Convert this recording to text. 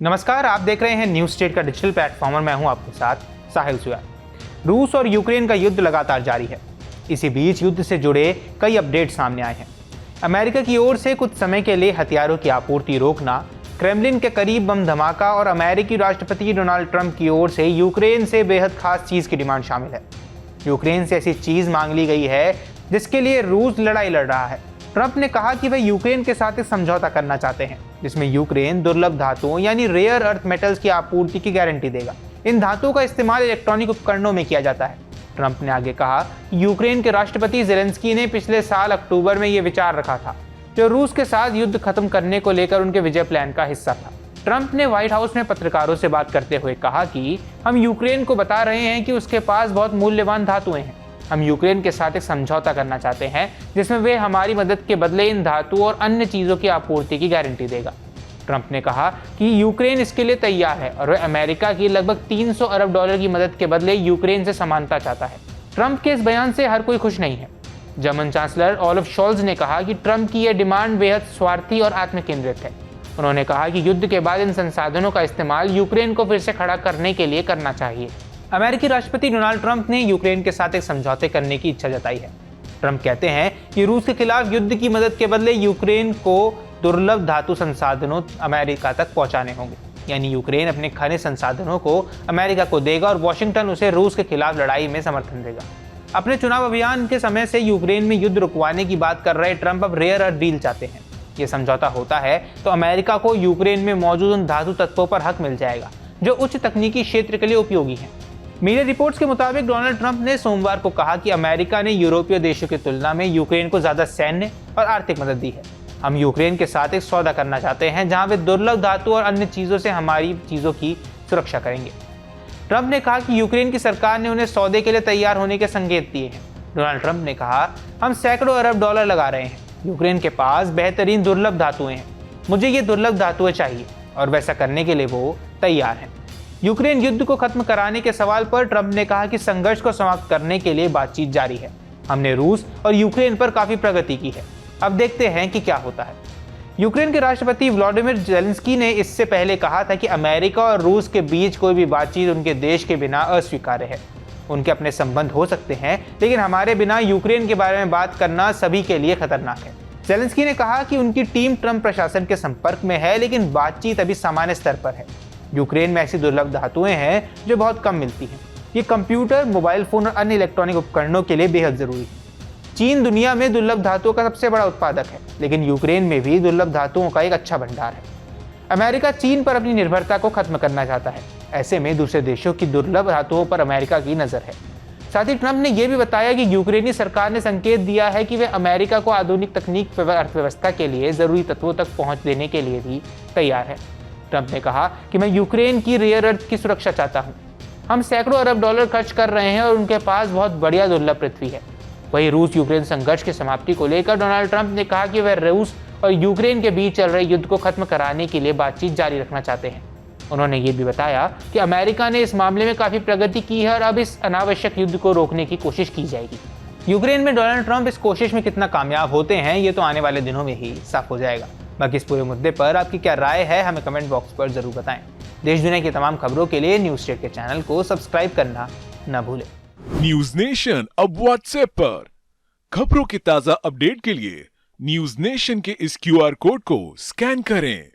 नमस्कार, आप देख रहे हैं न्यूज स्टेट का डिजिटल प्लेटफॉर्म और मैं हूं आपके साथ साहिल सुयार। रूस और यूक्रेन का युद्ध लगातार जारी है। इसी बीच युद्ध से जुड़े कई अपडेट सामने आए हैं। अमेरिका की ओर से कुछ समय के लिए हथियारों की आपूर्ति रोकना, क्रेमलिन के करीब बम धमाका और अमेरिकी राष्ट्रपति डोनाल्ड ट्रंप की ओर से यूक्रेन से बेहद खास चीज की डिमांड शामिल है। यूक्रेन से ऐसी चीज मांग ली गई है जिसके लिए रूस लड़ाई लड़ रहा है। ट्रंप ने कहा कि वह यूक्रेन के साथ एक समझौता करना चाहते हैं जिसमें यूक्रेन दुर्लभ धातुओं यानी रेयर अर्थ मेटल्स की आपूर्ति की गारंटी देगा। इन धातुओं का इस्तेमाल इलेक्ट्रॉनिक उपकरणों में किया जाता है। ट्रंप ने आगे कहा कि यूक्रेन के राष्ट्रपति ज़ेलेंस्की ने पिछले साल अक्टूबर में यह विचार रखा था जो रूस के साथ युद्ध खत्म करने को लेकर उनके विजय प्लान का हिस्सा था। ट्रंप ने व्हाइट हाउस में पत्रकारों से बात करते हुए कहा कि हम यूक्रेन को बता रहे हैं कि उसके पास बहुत मूल्यवान धातुएं हैं। हम यूक्रेन के साथ एक समझौता करना चाहते हैं जिसमें वे हमारी मदद के बदले इन धातुओं और अन्य चीज़ों की आपूर्ति की गारंटी देगा। ट्रंप ने कहा कि यूक्रेन इसके लिए तैयार है और वह अमेरिका की लगभग 300 अरब डॉलर की मदद के बदले यूक्रेन से समानता चाहता है। ट्रंप के इस बयान से हर कोई खुश नहीं है। जर्मन चांसलर ओलाफ शोल्ज ने कहा कि ट्रंप की यह डिमांड बेहद स्वार्थी और आत्मकेंद्रित है। उन्होंने कहा कि युद्ध के बाद इन संसाधनों का इस्तेमाल यूक्रेन को फिर से खड़ा करने के लिए करना चाहिए। अमेरिकी राष्ट्रपति डोनाल्ड ट्रंप ने यूक्रेन के साथ एक समझौते करने की इच्छा जताई है। ट्रंप कहते हैं कि रूस के खिलाफ युद्ध की मदद के बदले यूक्रेन को दुर्लभ धातु संसाधनों अमेरिका तक पहुंचाने होंगे, यानी यूक्रेन अपने खनिज संसाधनों को अमेरिका को देगा और वॉशिंगटन उसे रूस के खिलाफ लड़ाई में समर्थन देगा। अपने चुनाव अभियान के समय से यूक्रेन में युद्ध रुकवाने की बात कर रहे ट्रंप अब रेयर अर्थ डील चाहते हैं। ये समझौता होता है तो अमेरिका को यूक्रेन में मौजूद उन धातु तत्वों पर हक मिल जाएगा जो उच्च तकनीकी क्षेत्र के लिए उपयोगी हैं। मीडिया रिपोर्ट्स के मुताबिक डोनाल्ड ट्रंप ने सोमवार को कहा कि अमेरिका ने यूरोपीय देशों की तुलना में यूक्रेन को ज्यादा सैन्य और आर्थिक मदद दी है। हम यूक्रेन के साथ एक सौदा करना चाहते हैं जहां वे दुर्लभ धातु और अन्य चीजों से हमारी चीजों की सुरक्षा करेंगे। ट्रंप ने कहा कि यूक्रेन की सरकार ने उन्हें सौदे के लिए तैयार होने के संकेत दिए हैं। डोनाल्ड ट्रंप ने कहा, हम सैकड़ों अरब डॉलर लगा रहे हैं। यूक्रेन के पास बेहतरीन दुर्लभ धातुएं हैं। मुझे ये दुर्लभ धातुएं चाहिए और वैसा करने के लिए वो तैयार हैं। यूक्रेन युद्ध को खत्म कराने के सवाल पर ट्रंप ने कहा कि संघर्ष को समाप्त करने के लिए बातचीत जारी है। हमने रूस और यूक्रेन पर काफी प्रगति की है। अब देखते हैं कि क्या होता है। यूक्रेन के राष्ट्रपति व्लादिमीर ज़ेलेंस्की ने इससे पहले कहा था कि अमेरिका और रूस के बीच कोई भी बातचीत उनके देश के बिना अस्वीकार्य है। उनके अपने संबंध हो सकते हैं, लेकिन हमारे बिना यूक्रेन के बारे में बात करना सभी के लिए खतरनाक है। ज़ेलेंस्की ने कहा कि उनकी टीम ट्रंप प्रशासन के संपर्क में है, लेकिन बातचीत अभी सामान्य स्तर पर है। यूक्रेन में ऐसी दुर्लभ धातुएं हैं जो बहुत कम मिलती हैं। ये कंप्यूटर, मोबाइल फोन और अन्य इलेक्ट्रॉनिक उपकरणों के लिए बेहद जरूरी है। चीन दुनिया में दुर्लभ धातुओं का सबसे बड़ा उत्पादक है, लेकिन यूक्रेन में भी दुर्लभ धातुओं का एक अच्छा भंडार है। अमेरिका चीन पर अपनी निर्भरता को खत्म करना चाहता है। ऐसे में दूसरे देशों की दुर्लभ धातुओं पर अमेरिका की नजर है। साथ ही ट्रंप ने यह भी बताया कि यूक्रेनी सरकार ने संकेत दिया है कि वे अमेरिका को आधुनिक तकनीक अर्थव्यवस्था के लिए जरूरी तत्वों तक पहुंच देने के लिए भी तैयार है। ट्रंप ने कहा कि मैं यूक्रेन की रेयर अर्थ की सुरक्षा चाहता हूं। हम सैकड़ों अरब डॉलर खर्च कर रहे हैं और उनके पास बहुत बढ़िया दुर्लभ पृथ्वी है। वहीं रूस यूक्रेन संघर्ष की समाप्ति को लेकर डोनाल्ड ट्रंप ने कहा कि वह रूस और यूक्रेन के बीच चल रहे युद्ध को खत्म कराने के लिए बातचीत जारी रखना चाहते हैं। उन्होंने ये भी बताया कि अमेरिका ने इस मामले में काफी प्रगति की है और अब इस अनावश्यक युद्ध को रोकने की कोशिश की जाएगी। यूक्रेन में डोनाल्ड ट्रंप इस कोशिश में कितना कामयाब होते हैं ये तो आने वाले दिनों में ही साफ हो जाएगा। बाकी इस पूरे मुद्दे पर आपकी क्या राय है हमें कमेंट बॉक्स पर जरूर बताएं। देश दुनिया की तमाम खबरों के लिए न्यूज स्टेट के चैनल को सब्सक्राइब करना न भूलें। न्यूज नेशन अब व्हाट्सएप पर खबरों के ताजा अपडेट के लिए न्यूज नेशन के इस QR कोड को स्कैन करें।